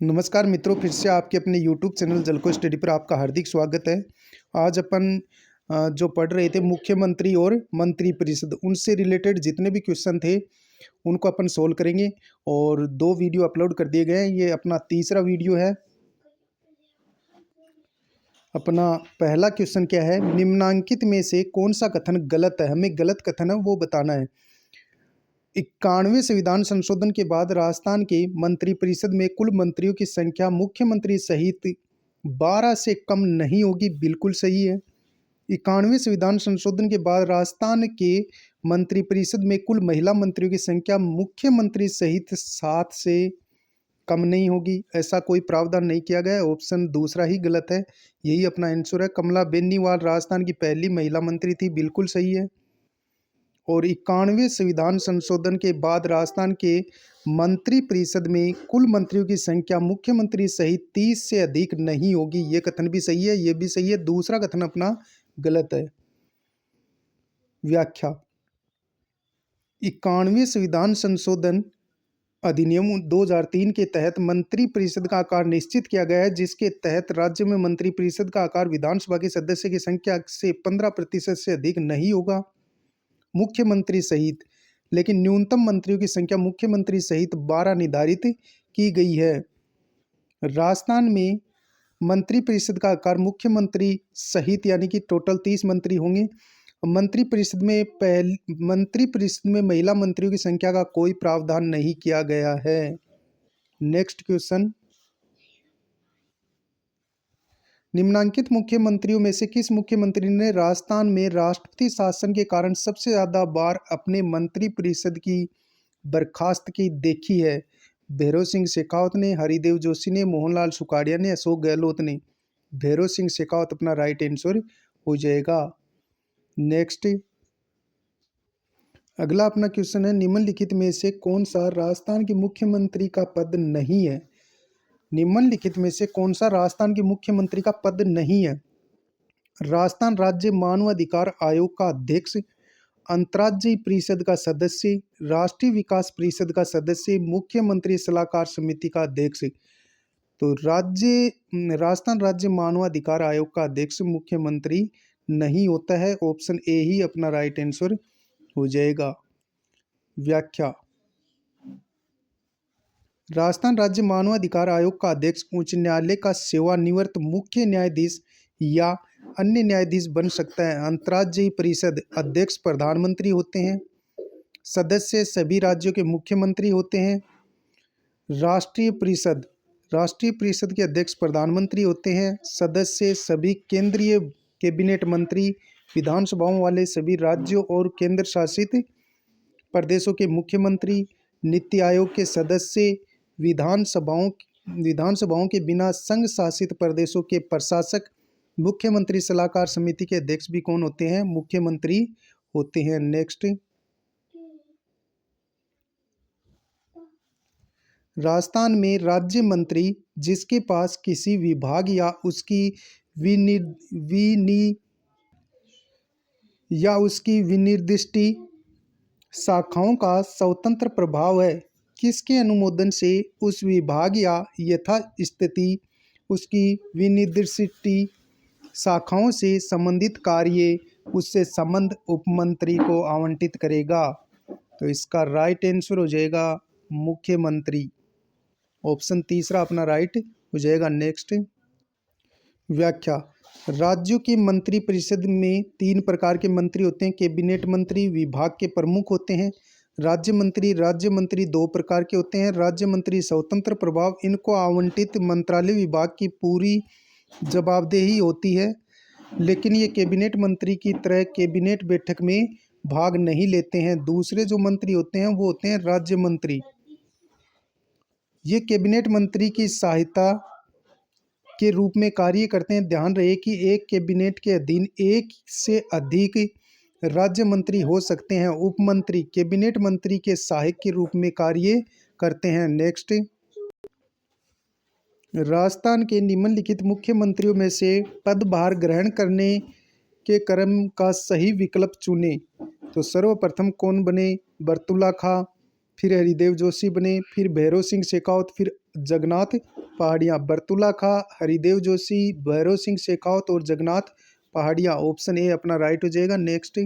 नमस्कार मित्रों, फिर से आपके अपने YouTube चैनल जलको स्टडी पर आपका हार्दिक स्वागत है। आज अपन जो पढ़ रहे थे मुख्यमंत्री और मंत्री परिषद, उनसे रिलेटेड जितने भी क्वेश्चन थे उनको अपन सोल्व करेंगे और 2 वीडियो अपलोड कर दिए गए हैं। ये अपना तीसरा वीडियो है। अपना पहला क्वेश्चन क्या है, निम्नांकित में से कौन सा कथन गलत है? हमें गलत कथन है वो बताना है। 91वें संविधान संशोधन के बाद राजस्थान के मंत्रिपरिषद में कुल मंत्रियों की संख्या मुख्यमंत्री सहित 12 से कम नहीं होगी। बिल्कुल सही है। 91वें संविधान संशोधन के बाद राजस्थान के मंत्रिपरिषद में कुल महिला मंत्रियों की संख्या मुख्यमंत्री सहित 7 से कम नहीं होगी। ऐसा कोई प्रावधान नहीं किया गया है। ऑप्शन दूसरा ही गलत है। यही अपना आंसर है। कमला बेनीवाल राजस्थान की पहली महिला मंत्री थी। बिल्कुल सही है। और 91वें संविधान संशोधन के बाद राजस्थान के मंत्रिपरिषद में कुल मंत्रियों की संख्या मुख्यमंत्री सहित 30 से अधिक नहीं होगी। ये कथन भी सही है, ये भी सही है। दूसरा कथन अपना गलत है। व्याख्या, 91वें संविधान संशोधन अधिनियम 2003 के तहत मंत्रिपरिषद का आकार निश्चित किया गया है, जिसके तहत राज्य में मंत्रिपरिषद का आकार विधानसभा के सदस्य की संख्या से 15% से अधिक नहीं होगा मुख्यमंत्री सहित, लेकिन न्यूनतम मंत्रियों की संख्या मुख्यमंत्री सहित 12 निर्धारित की गई है। राजस्थान में मंत्रिपरिषद का आकार मुख्यमंत्री सहित यानी कि टोटल 30 मंत्री होंगे। मंत्रिपरिषद में महिला मंत्रियों की संख्या का कोई प्रावधान नहीं किया गया है। नेक्स्ट क्वेश्चन, निम्नांकित मुख्यमंत्रियों में से किस मुख्यमंत्री ने राजस्थान में राष्ट्रपति शासन के कारण सबसे ज्यादा बार अपने मंत्रिपरिषद की बर्खास्तगी देखी है? भैरों सिंह शेखावत ने, हरिदेव जोशी ने, मोहनलाल सुखाड़िया ने, अशोक गहलोत ने। भैरों सिंह शेखावत अपना राइट आंसर हो जाएगा। नेक्स्ट, अगला अपना क्वेश्चन है, निम्नलिखित में से कौन सा राजस्थान के मुख्यमंत्री का पद नहीं है? निम्नलिखित में से कौन सा राजस्थान के मुख्यमंत्री का पद नहीं है? राजस्थान राज्य मानवाधिकार आयोग का अध्यक्ष, अंतर्राज्यीय परिषद का सदस्य, राष्ट्रीय विकास परिषद का सदस्य, मुख्यमंत्री सलाहकार समिति का अध्यक्ष। तो राजस्थान राज्य मानवाधिकार आयोग का अध्यक्ष मुख्यमंत्री नहीं होता है। ऑप्शन ए ही अपना राइट आंसर हो जाएगा। व्याख्या, राजस्थान राज्य मानवाधिकार आयोग का अध्यक्ष उच्च न्यायालय का सेवानिवृत्त मुख्य न्यायाधीश या अन्य न्यायाधीश बन सकता है। अंतर्राज्यीय परिषद अध्यक्ष प्रधानमंत्री होते हैं। सदस्य सभी राज्यों के मुख्यमंत्री होते हैं। राष्ट्रीय परिषद के अध्यक्ष प्रधानमंत्री होते हैं। सदस्य सभी केंद्रीय कैबिनेट मंत्री, विधानसभाओं वाले सभी राज्यों और केंद्र शासित प्रदेशों के मुख्यमंत्री, नीति आयोग के सदस्य, विधानसभाओं के बिना संघ शासित प्रदेशों के प्रशासक, मुख्यमंत्री सलाहकार समिति के अध्यक्ष भी कौन होते हैं? मुख्यमंत्री होते हैं। नेक्स्ट, राजस्थान में राज्य मंत्री जिसके पास किसी विभाग या उसकी विनिर्दिष्ट शाखाओं का स्वतंत्र प्रभाव है, किसके अनुमोदन से उस विभाग या यथास्थिति उसकी विनिर्दिष्ट शाखाओं से संबंधित कार्य उससे संबंध उपमंत्री को आवंटित करेगा? तो इसका राइट आंसर हो जाएगा मुख्यमंत्री। ऑप्शन तीसरा अपना राइट हो जाएगा। नेक्स्ट, व्याख्या, राज्यों की मंत्रिपरिषद में 3 प्रकार के मंत्री होते हैं। कैबिनेट मंत्री विभाग के प्रमुख होते हैं। राज्य मंत्री 2 प्रकार के होते हैं। राज्य मंत्री स्वतंत्र प्रभाव, इनको आवंटित मंत्रालय विभाग की पूरी जवाबदेही होती है, लेकिन ये कैबिनेट मंत्री की तरह कैबिनेट बैठक में भाग नहीं लेते हैं। दूसरे जो मंत्री होते हैं वो होते हैं राज्य मंत्री। ये कैबिनेट मंत्री की सहायता के रूप में कार्य करते हैं। ध्यान रहे कि एक कैबिनेट के अधीन एक से अधिक राज्य मंत्री हो सकते हैं। उपमंत्री कैबिनेट मंत्री के सहायक के रूप में कार्य करते हैं। नेक्स्ट, राजस्थान के निम्नलिखित मुख्यमंत्रियों में से पदभार ग्रहण करने के क्रम का सही विकल्प चुनें। तो सर्वप्रथम कौन बने? बरतुल्ला खां, फिर हरिदेव जोशी बने, फिर भैरों सिंह शेखावत, फिर जगन्नाथ पहाड़ियाँ बरतुला खां, हरिदेव जोशी, भैरव सिंह शेखावत और जगन्नाथ पहाड़ियाँ। ऑप्शन ए अपना राइट हो जाएगा। नेक्स्ट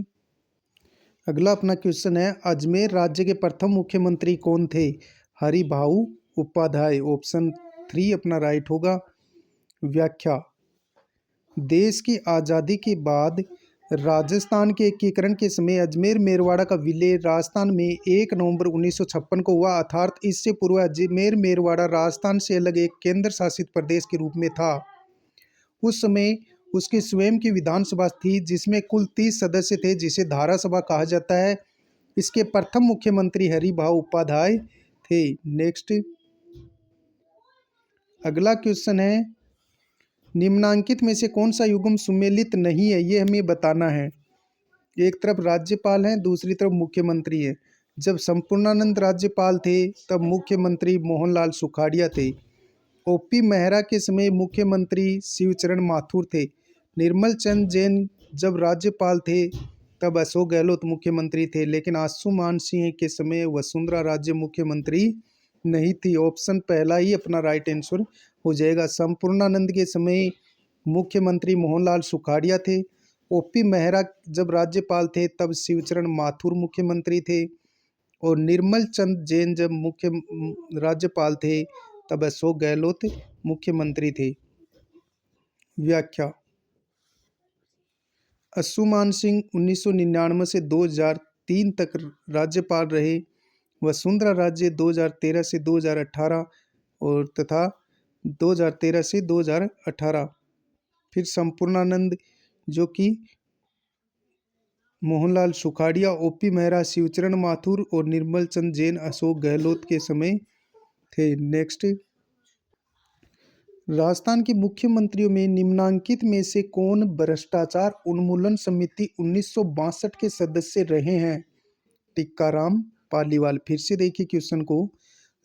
अगला अपना क्वेश्चन है, अजमेर राज्य के प्रथम मुख्यमंत्री कौन थे? हरिभाऊ उपाध्याय। ऑप्शन 3 अपना राइट होगा। व्याख्या, देश की आज़ादी के बाद राजस्थान के एकीकरण के समय अजमेर मेरवाड़ा का विलय राजस्थान में 1 नवंबर 1956 को हुआ, अर्थात इससे पूर्व अजमेर मेरवाड़ा राजस्थान से अलग एक केंद्र शासित प्रदेश के रूप में था। उस समय उसकी स्वयं की विधानसभा थी जिसमें कुल 30 सदस्य थे, जिसे धारा सभा कहा जाता है। इसके प्रथम मुख्यमंत्री हरिभाऊ उपाध्याय थे। नेक्स्ट अगला क्वेश्चन है, निम्नांकित में से कौन सा युग्म सुमेलित नहीं है, ये हमें बताना है। एक तरफ राज्यपाल है, दूसरी तरफ मुख्यमंत्री है। जब संपूर्णानंद राज्यपाल थे तब मुख्यमंत्री मोहनलाल सुखाड़िया थे। ओपी मेहरा के समय मुख्यमंत्री शिवचरण माथुर थे। निर्मल चंद जैन जब राज्यपाल थे तब अशोक गहलोत मुख्यमंत्री थे, लेकिन आशुमान सिंह के समय वसुंधरा राजे मुख्यमंत्री नहीं थी। ऑप्शन पहला ही अपना राइट आंसर हो जाएगा। संपूर्णानंद के समय मुख्यमंत्री मोहनलाल सुखाड़िया थे। ओपी मेहरा जब राज्यपाल थे तब शिवचरण माथुर मुख्यमंत्री थे, और निर्मल चंद जैन जब मुख्य राज्यपाल थे तब अशोक गहलोत मुख्यमंत्री थे। व्याख्या, अशुमान सिंह 1999 से 2003 तक राज्यपाल रहे। वसुंधरा राजे 2013 से 2018 और तथा 2013 से 2018। फिर संपूर्णानंद जो कि मोहनलाल सुखाड़िया, ओपी मेहरा, शिवचरण माथुर और निर्मल चंद जैन अशोक गहलोत के समय थे। नेक्स्ट राजस्थान के मुख्यमंत्रियों में निम्नांकित में से कौन भ्रष्टाचार उन्मूलन समिति 1962 के सदस्य रहे हैं? टिक्काराम पालीवाल। फिर से देखिए क्वेश्चन को,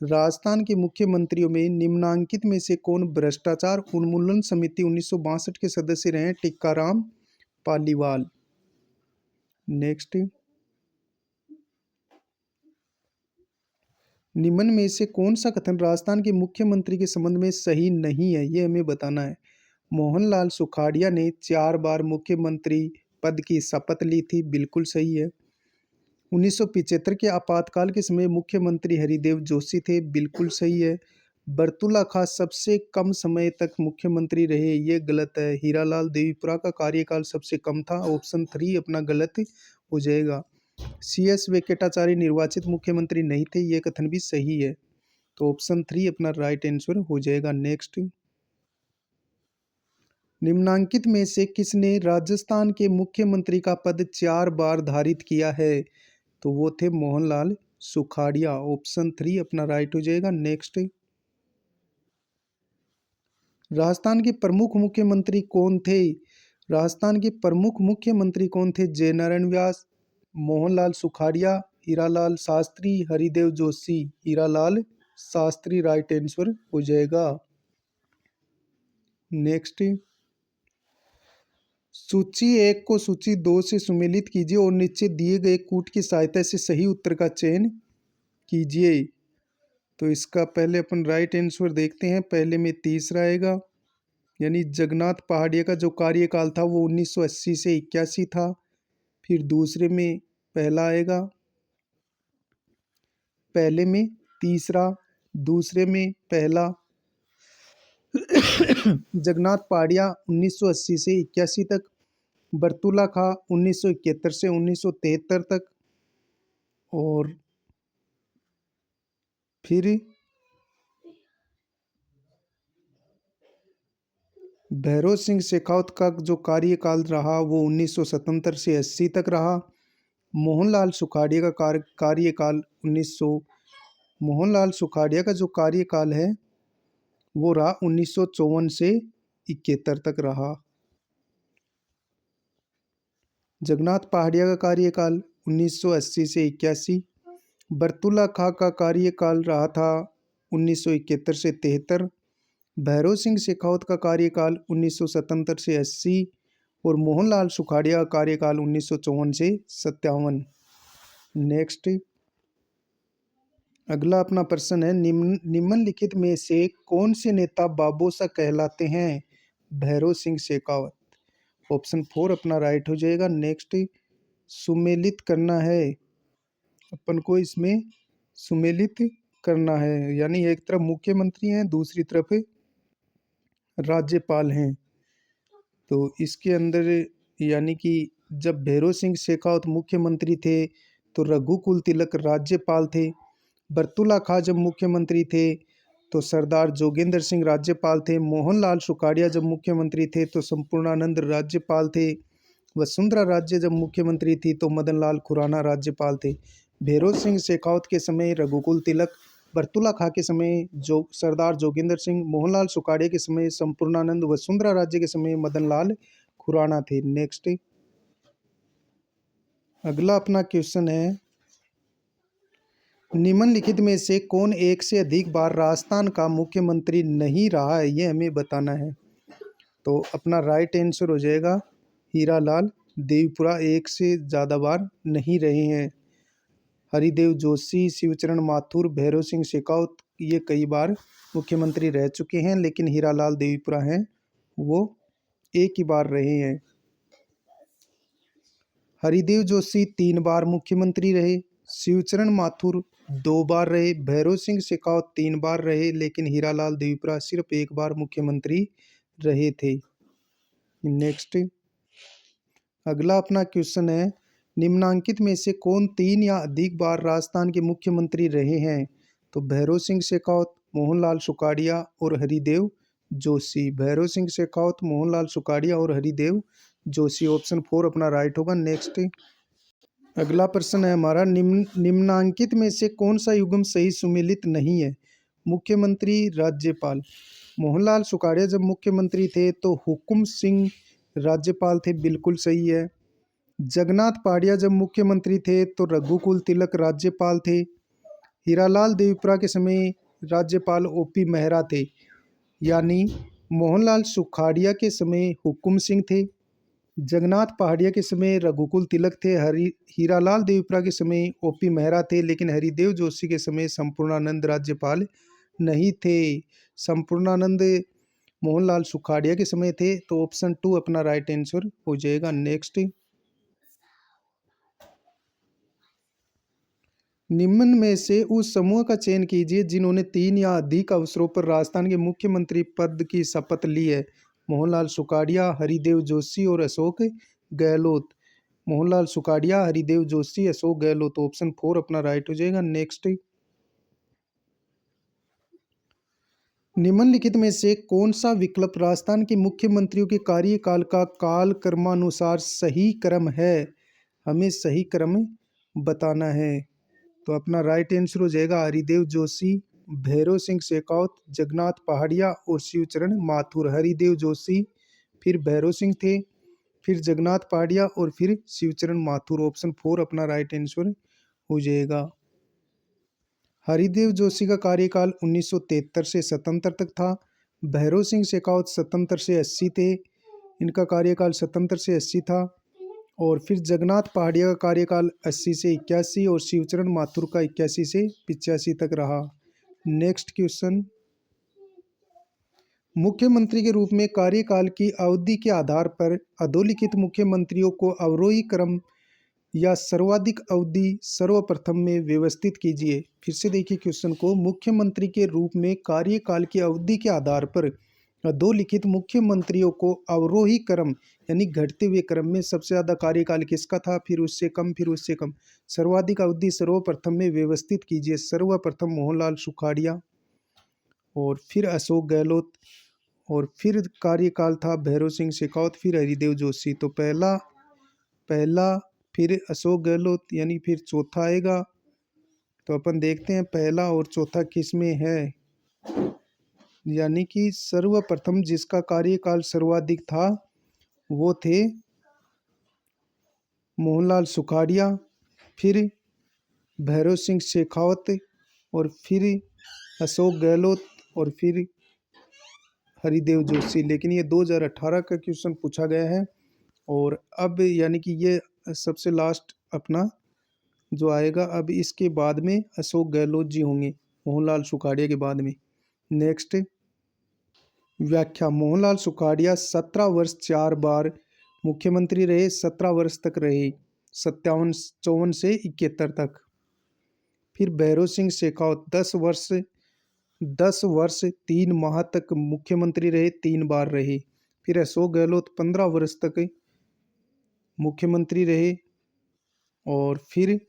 राजस्थान के मुख्यमंत्रियों में निम्नांकित में से कौन भ्रष्टाचार उन्मूलन समिति 1962 के सदस्य रहे हैं? टिक्काराम पालीवाल। नेक्स्ट निम्न में से कौन सा कथन राजस्थान के मुख्यमंत्री के संबंध में सही नहीं है, ये हमें बताना है। मोहनलाल सुखाड़िया ने 4 बार मुख्यमंत्री पद की शपथ ली थी, बिल्कुल सही है। 1975 के आपातकाल के समय मुख्यमंत्री हरिदेव जोशी थे, बिल्कुल सही है। बरतुल्ला खां सबसे कम समय तक मुख्यमंत्री रहे, ये गलत है। हीरालाल देवीपुरा का कार्यकाल सबसे कम था। ऑप्शन 3 अपना गलत हो जाएगा। CS वेंकटाचार्य निर्वाचित मुख्यमंत्री नहीं थे, ये कथन भी सही है। तो ऑप्शन 3 अपना राइट आंसर हो जाएगा। नेक्स्ट निम्नांकित में से किसने राजस्थान के मुख्यमंत्री का पद 4 बार धारित किया है? तो वो थे मोहनलाल सुखाड़िया। ऑप्शन 3 अपना राइट हो जाएगा। नेक्स्ट राजस्थान के प्रमुख मुख्यमंत्री कौन थे? राजस्थान के प्रमुख मुख्यमंत्री कौन थे? जयनारायण व्यास, मोहनलाल सुखाड़िया, हीरालाल शास्त्री, हरिदेव जोशी। हीरालाल शास्त्री राइट आंसर हो जाएगा। नेक्स्ट सूची 1 को सूची 2 से सुमेलित कीजिए और नीचे दिए गए कूट की सहायता से सही उत्तर का चयन कीजिए। तो इसका पहले अपन राइट आंसर देखते हैं। पहले में तीसरा आएगा, यानी जगन्नाथ पहाड़िया का जो कार्यकाल था वो 1980 से 81 था। फिर दूसरे में पहला आएगा, पहले में तीसरा, दूसरे में पहला। जगन्नाथ पहाड़िया 1980 से 81 तक, बरतुल्ला खां 1971 से 1973 तक, और फिर भैरव सिंह शेखावत का जो कार्यकाल रहा वो 1977 से 80 तक रहा। मोहनलाल सुखाड़िया का कार्यकाल मोहनलाल सुखाड़िया का जो कार्यकाल है वो रहा 1954 से 71 तक रहा। जगन्नाथ पहाड़िया का कार्यकाल 1980 से 81। बरतुल्ला खां का कार्यकाल रहा था 1971 से 73। भैरव सिंह शेखावत का कार्यकाल 1977 से 80 और मोहनलाल सुखाड़िया का कार्यकाल 1954 से 57। नेक्स्ट अगला अपना प्रश्न है, निम्नलिखित में से कौन से नेता बाबोसा कहलाते हैं? भैरों सिंह शेखावत। ऑप्शन 4 अपना राइट हो जाएगा। नेक्स्ट, सुमेलित करना है, अपन को इसमें सुमेलित करना है, यानी एक तरफ मुख्यमंत्री हैं, दूसरी तरफ राज्यपाल हैं। तो इसके अंदर यानी कि जब भैरों सिंह शेखावत मुख्यमंत्री थे तो रघुकुल तिलक राज्यपाल थे। बरतुल्ला खां जब मुख्यमंत्री थे तो सरदार जोगेंद्र सिंह राज्यपाल थे। मोहनलाल सुखाड़िया जब मुख्यमंत्री थे तो संपूर्णानंद राज्यपाल थे। वसुंधरा राजे जब मुख्यमंत्री थी तो मदन लाल खुराना राज्यपाल थे। भैरों सिंह शेखावत के समय रघुकुल तिलक, बरतुल्ला खां के समय जो सरदार जोगेंद्र सिंह, मोहनलाल सुखाड़िया के समय संपूर्णानंद, वसुंधरा राजे के समय मदन लाल खुराना थे। नेक्स्ट, अगला अपना क्वेश्चन है, निम्नलिखित में से कौन एक से अधिक बार राजस्थान का मुख्यमंत्री नहीं रहा है? ये हमें बताना है। तो अपना राइट आंसर हो जाएगा हीरालाल देवीपुरा एक से ज़्यादा बार नहीं रहे हैं। हरिदेव जोशी, शिवचरण माथुर, भैरों सिंह शेखावत ये कई बार मुख्यमंत्री रह चुके हैं, लेकिन हीरालाल देवीपुरा हैं वो एक ही बार रहे हैं। हरिदेव जोशी 3 बार मुख्यमंत्री रहे, शिवचरण माथुर 2 बार रहे, भैरों सिंह शेखावत 3 बार रहे, लेकिन हीरालाल देवीपुरा सिर्फ 1 बार मुख्यमंत्री रहे थे। नेक्स्ट, अगला अपना क्वेश्चन है, निम्नांकित में से कौन 3 या अधिक बार राजस्थान के मुख्यमंत्री रहे हैं? तो भैरों सिंह शेखावत, मोहनलाल सुखाड़िया और हरिदेव जोशी। भैरों सिंह शेखावत, मोहनलाल सुखाड़िया और हरिदेव जोशी। ऑप्शन 4 अपना राइट होगा। नेक्स्ट, अगला प्रश्न है हमारा, निम्नांकित में से कौन सा युग्म सही सुमेलित नहीं है? मुख्यमंत्री, राज्यपाल। मोहनलाल सुखाड़िया जब मुख्यमंत्री थे तो हुकुम सिंह राज्यपाल थे, बिल्कुल सही है। जगन्नाथ पहाड़िया जब मुख्यमंत्री थे तो रघुकुल तिलक राज्यपाल थे। हीरालाल देवीपुरा के समय राज्यपाल ओपी मेहरा थे, यानी मोहनलाल सुखाड़िया के समय हुकुम सिंह थे। जगन्नाथ पहाड़िया के समय रघुकुल तिलक थे। हीरालाल देवीपुरा के समय ओपी मेहरा थे, लेकिन हरिदेव जोशी के समय संपूर्णानंद राज्यपाल नहीं थे। संपूर्णानंद मोहनलाल सुखाड़िया के समय थे। तो ऑप्शन 2 अपना राइट आंसर हो जाएगा। नेक्स्ट, निम्न में से उस समूह का चयन कीजिए जिन्होंने 3 या अधिक अवसरों पर राजस्थान के मुख्यमंत्री पद की शपथ ली है। मोहनलाल सुखाड़िया, हरिदेव जोशी और अशोक गहलोत। मोहनलाल सुखाड़िया, हरिदेव जोशी, अशोक गहलोत। ऑप्शन 4 अपना राइट हो जाएगा। नेक्स्ट, निम्नलिखित में से कौन सा विकल्प राजस्थान के मुख्यमंत्रियों के कार्यकाल का काल क्रमानुसार सही क्रम है? हमें सही क्रम बताना है। तो अपना राइट आंसर हो जाएगा हरिदेव जोशी, भैरों सिंह शेखावत, जगन्नाथ पहाड़िया और शिवचरण माथुर। हरिदेव जोशी, फिर भैरों सिंह थे, फिर जगन्नाथ पहाड़िया और फिर शिवचरण माथुर। ऑप्शन 4 अपना राइट आंसर हो जाएगा। हरिदेव जोशी का कार्यकाल 1973 से 77 तक था। भैरों सिंह शेखावत 77 से 80 थे, इनका कार्यकाल 77 से 80 था। और फिर जगन्नाथ पहाड़िया का कार्यकाल 80 से 81 और शिवचरण माथुर का 81 से 85 तक रहा। नेक्स्ट क्वेश्चन, मुख्यमंत्री के रूप में कार्यकाल की अवधि के आधार पर अधोलिखित मुख्यमंत्रियों को अवरोही क्रम या सर्वाधिक अवधि सर्वप्रथम में व्यवस्थित कीजिए। फिर से देखिए क्वेश्चन को, मुख्यमंत्री के रूप में कार्यकाल की अवधि के आधार पर अधोलिखित मुख्यमंत्रियों को अवरोही क्रम यानी घटते हुए क्रम में सबसे ज़्यादा कार्यकाल किसका था, फिर उससे कम, फिर उससे कम, सर्वाधिक अवधि सर्वप्रथम में व्यवस्थित कीजिए। सर्वप्रथम मोहनलाल सुखाड़िया और फिर अशोक गहलोत और फिर कार्यकाल था भैरों सिंह शेखावत, फिर हरिदेव जोशी। तो पहला फिर अशोक गहलोत यानी फिर चौथा आएगा। तो अपन देखते हैं पहला और चौथा किस में है, यानी कि सर्वप्रथम जिसका कार्यकाल सर्वाधिक था वो थे मोहनलाल सुखाड़िया, फिर भैरों सिंह शेखावत और फिर अशोक गहलोत और फिर हरिदेव जोशी। लेकिन ये 2018 का क्वेश्चन पूछा गया है और अब यानी कि ये सबसे लास्ट अपना जो आएगा। अब इसके बाद में अशोक गहलोत जी होंगे मोहनलाल सुखाड़िया के बाद में। नेक्स्ट व्याख्या। मोहनलाल सुखाड़िया 17 वर्ष 4 बार मुख्यमंत्री रहे, 17 वर्ष तक रहे, 57 से 71 तक। फिर भैरों सिंह शेखावत 10 वर्ष 3 माह तक मुख्यमंत्री रहे, 3 बार रहे। फिर अशोक गहलोत 15 वर्ष तक मुख्यमंत्री रहे। और फिर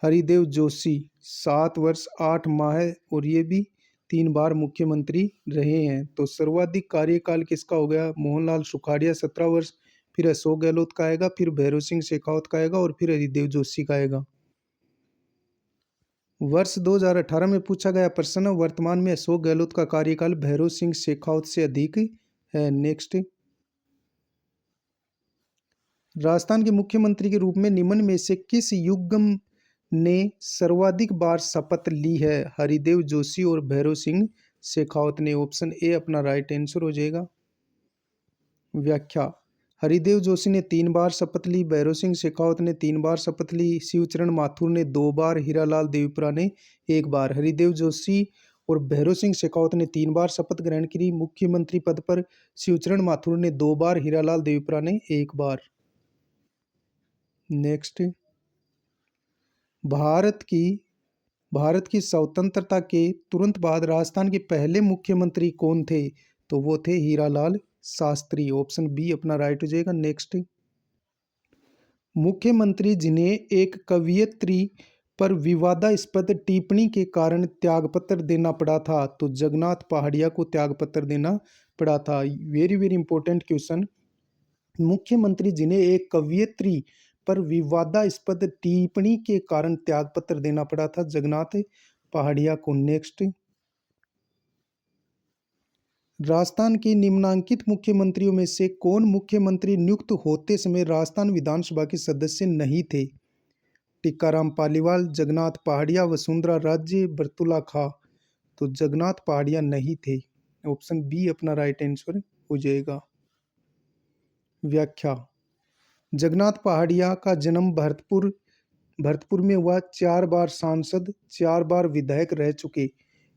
हरिदेव जोशी 7 वर्ष 8 माह और ये भी 3 बार मुख्यमंत्री रहे हैं। तो सर्वाधिक कार्यकाल किसका हो गया? मोहनलाल सुखाड़िया 17 वर्ष, फिर अशोक गहलोत का आएगा, फिर भैरों सिंह शेखावत का आएगा और फिर हरिदेव जोशी का आएगा। वर्ष 2018 में पूछा गया प्रश्न, वर्तमान में अशोक गहलोत का कार्यकाल भैरों सिंह शेखावत से अधिक है। नेक्स्ट राजस्थान के मुख्यमंत्री के रूप में निम्न में से किस युग्म ने सर्वाधिक बार शपथ ली है? हरिदेव जोशी और भैरों सिंह शेखावत ने। ऑप्शन ए अपना राइट आंसर हो जाएगा। व्याख्या। हरिदेव जोशी ने 3 बार शपथ ली, भैरों सिंह शेखावत ने 3 बार शपथ ली, शिवचरण माथुर ने 2 बार, हीरालाल देवीपुरा ने 1 बार। हरिदेव जोशी और भैरों सिंह शेखावत ने 3 बार शपथ ग्रहण की मुख्यमंत्री पद पर, शिवचरण माथुर ने 2 बार, हीरालाल देवीपुरा ने 1 बार। नेक्स्ट भारत की स्वतंत्रता के तुरंत बाद राजस्थान के पहले मुख्यमंत्री कौन थे? तो वो थे हीरालाल शास्त्री। ऑप्शन बी अपना राइट हो जाएगा। नेक्स्ट मुख्यमंत्री जिन्हें एक कवयित्री पर विवादास्पद टिप्पणी के कारण त्यागपत्र देना पड़ा था, तो जगन्नाथ पहाड़िया को त्यागपत्र देना पड़ा था। Very very important question. मुख्यमंत्री जिन्हें एक कवयित्री पर विवादास्पद टिप्पणी के कारण त्यागपत्र देना पड़ा था, जगन्नाथ पहाड़िया को। नेक्स्ट राजस्थान के निम्नांकित मुख्यमंत्रियों में से कौन मुख्यमंत्री नियुक्त होते समय राजस्थान विधानसभा के सदस्य नहीं थे? टीकाराम पालीवाल, जगन्नाथ पहाड़िया, वसुंधरा राजे, बरतुल्ला खां। तो जगन्नाथ पहाड़िया नहीं थे। ऑप्शन बी अपना राइट आंसर हो जाएगा। व्याख्या। जगन्नाथ पहाड़िया का जन्म भरतपुर में हुआ। 4 बार सांसद, 4 बार विधायक रह चुके।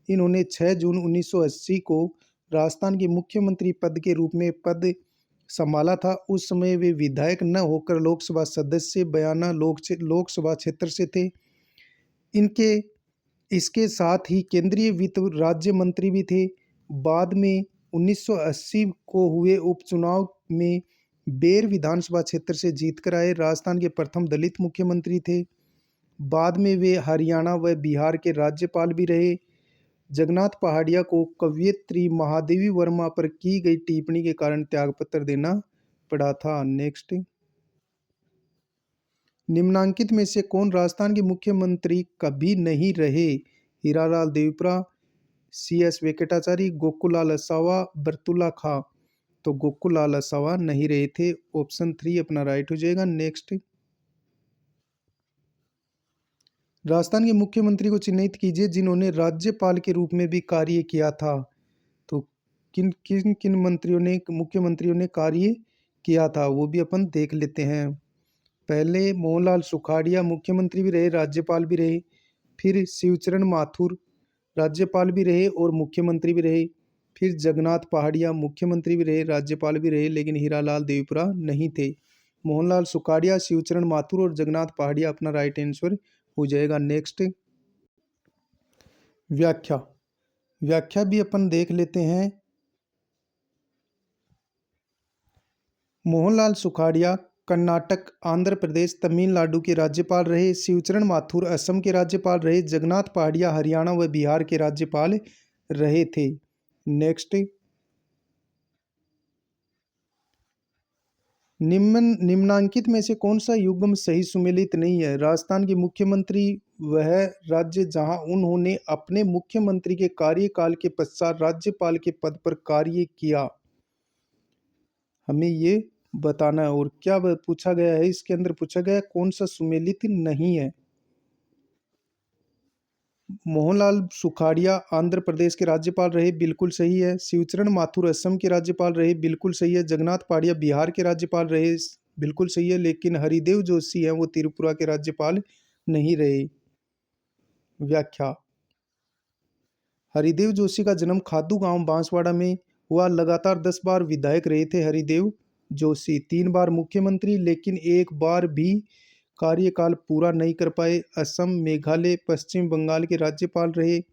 इन्होंने 6 जून 1980 को राजस्थान के मुख्यमंत्री पद के रूप में पद संभाला था। उस समय वे विधायक न होकर लोकसभा सदस्य बयाना लोकसभा क्षेत्र से थे। इसके साथ ही केंद्रीय वित्त राज्य मंत्री भी थे। बाद में 1980 को हुए उपचुनाव में बेर विधानसभा क्षेत्र से जीतकर आए राजस्थान के प्रथम दलित मुख्यमंत्री थे। बाद में वे हरियाणा व बिहार के राज्यपाल भी रहे। जगन्नाथ पहाड़िया को कवयित्री महादेवी वर्मा पर की गई टिप्पणी के कारण त्यागपत्र देना पड़ा था। नेक्स्ट निम्नांकित में से कौन राजस्थान के मुख्यमंत्री कभी नहीं रहे? हीरालाल देवीपुरा, CS वेंकटाचारी, गोकुलाल असावा, बरतुल्ला खां। तो गोकुलाल असावा नहीं रहे थे। ऑप्शन 3 अपना राइट हो जाएगा। नेक्स्ट राजस्थान के मुख्यमंत्री को चिन्हित कीजिए जिन्होंने राज्यपाल के रूप में भी कार्य किया था। तो किन किन किन मुख्यमंत्रियों ने कार्य किया था वो भी अपन देख लेते हैं। पहले मोहनलाल सुखाड़िया मुख्यमंत्री भी रहे, राज्यपाल भी रहे। फिर शिवचरण माथुर राज्यपाल भी रहे और मुख्यमंत्री भी रहे। फिर जगन्नाथ पहाड़िया मुख्यमंत्री भी रहे, राज्यपाल भी रहे, लेकिन हीरालाल देवीपुरा नहीं थे। मोहनलाल सुखाड़िया, शिवचरण माथुर और जगन्नाथ पहाड़िया अपना राइट आंसर हो जाएगा। नेक्स्ट व्याख्या भी अपन देख लेते हैं। मोहनलाल सुखाड़िया कर्नाटक, आंध्र प्रदेश, तमिलनाडु के राज्यपाल रहे। शिवचरण माथुर असम के राज्यपाल रहे। जगन्नाथ पहाड़िया हरियाणा व बिहार के राज्यपाल रहे थे। नेक्स्ट निम्नांकित में से कौन सा युग्म सही सुमेलित नहीं है? राजस्थान के मुख्यमंत्री वह राज्य जहां उन्होंने अपने मुख्यमंत्री के कार्यकाल के पश्चात राज्यपाल के पद पर कार्य किया, हमें ये बताना है। और क्या पूछा गया है इसके अंदर? पूछा गया कौन सा सुमेलित नहीं है। मोहनलाल सुखाड़िया आंध्र प्रदेश के राज्यपाल रहे, बिल्कुल सही है। शिवचरण माथुर असम के राज्यपाल रहे, बिल्कुल सही है। जगन्नाथ पहाड़िया बिहार के राज्यपाल रहे, बिल्कुल सही है, लेकिन हरिदेव जोशी हैं वो त्रिपुरा के राज्यपाल नहीं रहे। व्याख्या। हरिदेव जोशी का जन्म खादू गांव बांसवाड़ा में हुआ। लगातार 10 बार विधायक रहे थे हरिदेव जोशी। 3 बार मुख्यमंत्री, लेकिन एक बार भी कार्यकाल पूरा नहीं कर पाए। असम, मेघालय, पश्चिम बंगाल के राज्यपाल रहे।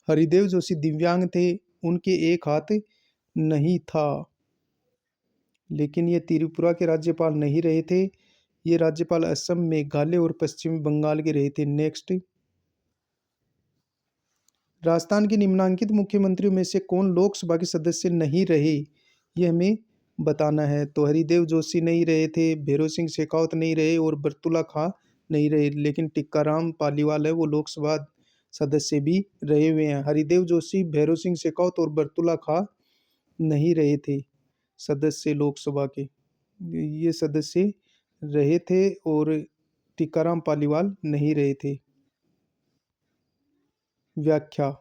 हरिदेव जोशी दिव्यांग थे, उनके एक हाथ नहीं था। लेकिन ये त्रिपुरा के राज्यपाल नहीं रहे थे। ये राज्यपाल असम, मेघालय और पश्चिम बंगाल के रहे थे। नेक्स्ट। राजस्थान के निम्नलिखित मुख्यमंत्रियों में से कौन लोकसभा के सदस्य नहीं रहे, ये हमें बताना है। तो हरिदेव जोशी नहीं रहे थे, भैरों सिंह शेखावत नहीं रहे और बरतुल्ला खां नहीं रहे। लेकिन टिक्काराम पालीवाल है वो लोकसभा सदस्य भी रहे हुए हैं। हरिदेव जोशी, भैरों सिंह शेखावत और बरतुल्ला खां नहीं रहे थे सदस्य लोकसभा के। ये सदस्य रहे थे और टिक्काराम पालीवाल नहीं रहे थे। व्याख्या।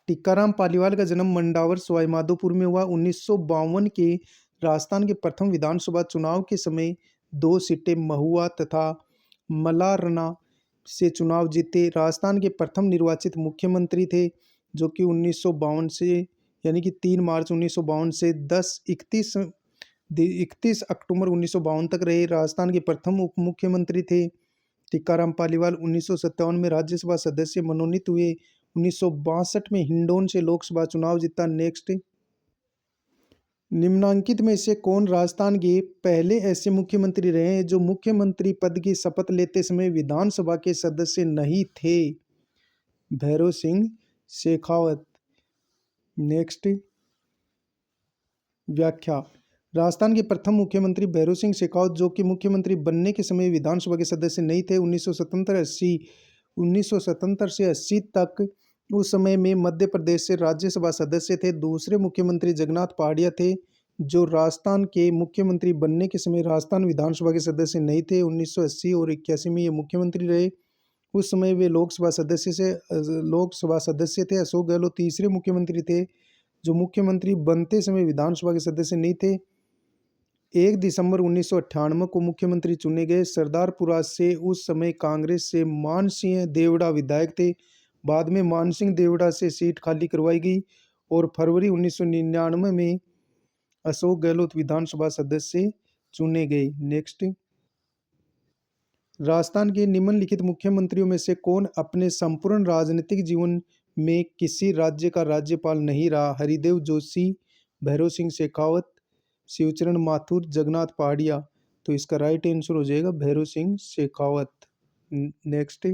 टिक्काराम पालीवाल का जन्म मंडावर सवाईमाधोपुर में हुआ। 1952 के राजस्थान के प्रथम विधानसभा चुनाव के समय 2 सीटें महुआ तथा मलारना से चुनाव जीते। राजस्थान के प्रथम निर्वाचित मुख्यमंत्री थे, जो कि 1952 से यानी कि 3 मार्च 1952 से 31 अक्टूबर 1952 तक रहे। राजस्थान के प्रथम उप मुख्यमंत्री थे। टिक्काराम पालीवाल 1957 में राज्यसभा सदस्य मनोनीत हुए। 1962 में हिंडौन से लोकसभा चुनाव जीता। नेक्स्ट। निम्नांकित में से कौन राजस्थान के पहले ऐसे मुख्यमंत्री रहे हैं जो मुख्यमंत्री पद की शपथ लेते समय विधानसभा के सदस्य नहीं थे? भैरों सिंह शेखावत। नेक्स्ट। व्याख्या। राजस्थान के प्रथम मुख्यमंत्री भैरों सिंह शेखावत, जो कि मुख्यमंत्री बनने के समय विधानसभा के सदस्य नहीं थे, 1977 से 80 तक उस समय में मध्य प्रदेश से राज्यसभा सदस्य थे। दूसरे मुख्यमंत्री जगन्नाथ पहाड़िया थे, जो राजस्थान के मुख्यमंत्री बनने के समय राजस्थान विधानसभा के सदस्य नहीं थे। 1980 और 81 में ये मुख्यमंत्री रहे। उस समय वे लोकसभा सदस्य थे। अशोक गहलोत तीसरे मुख्यमंत्री थे, जो मुख्यमंत्री बनते समय विधानसभा के सदस्य नहीं थे। 1 दिसंबर 1998 को मुख्यमंत्री चुने गए। सरदारपुरा से उस समय कांग्रेस से मानसिंह देवड़ा विधायक थे। बाद में मानसिंह देवड़ा से सीट खाली करवाई गई और फरवरी 1999 में अशोक गहलोत विधानसभा सदस्य चुने गए। नेक्स्ट। राजस्थान के निम्नलिखित मुख्यमंत्रियों में से कौन अपने संपूर्ण राजनीतिक जीवन में किसी राज्य का राज्यपाल नहीं रहा? हरिदेव जोशी, भैरों सिंह शेखावत, शिवचरण माथुर, जगन्नाथ पहाड़िया। तो इसका राइट आंसर हो जाएगा भैरों सिंह शेखावत। नेक्स्ट।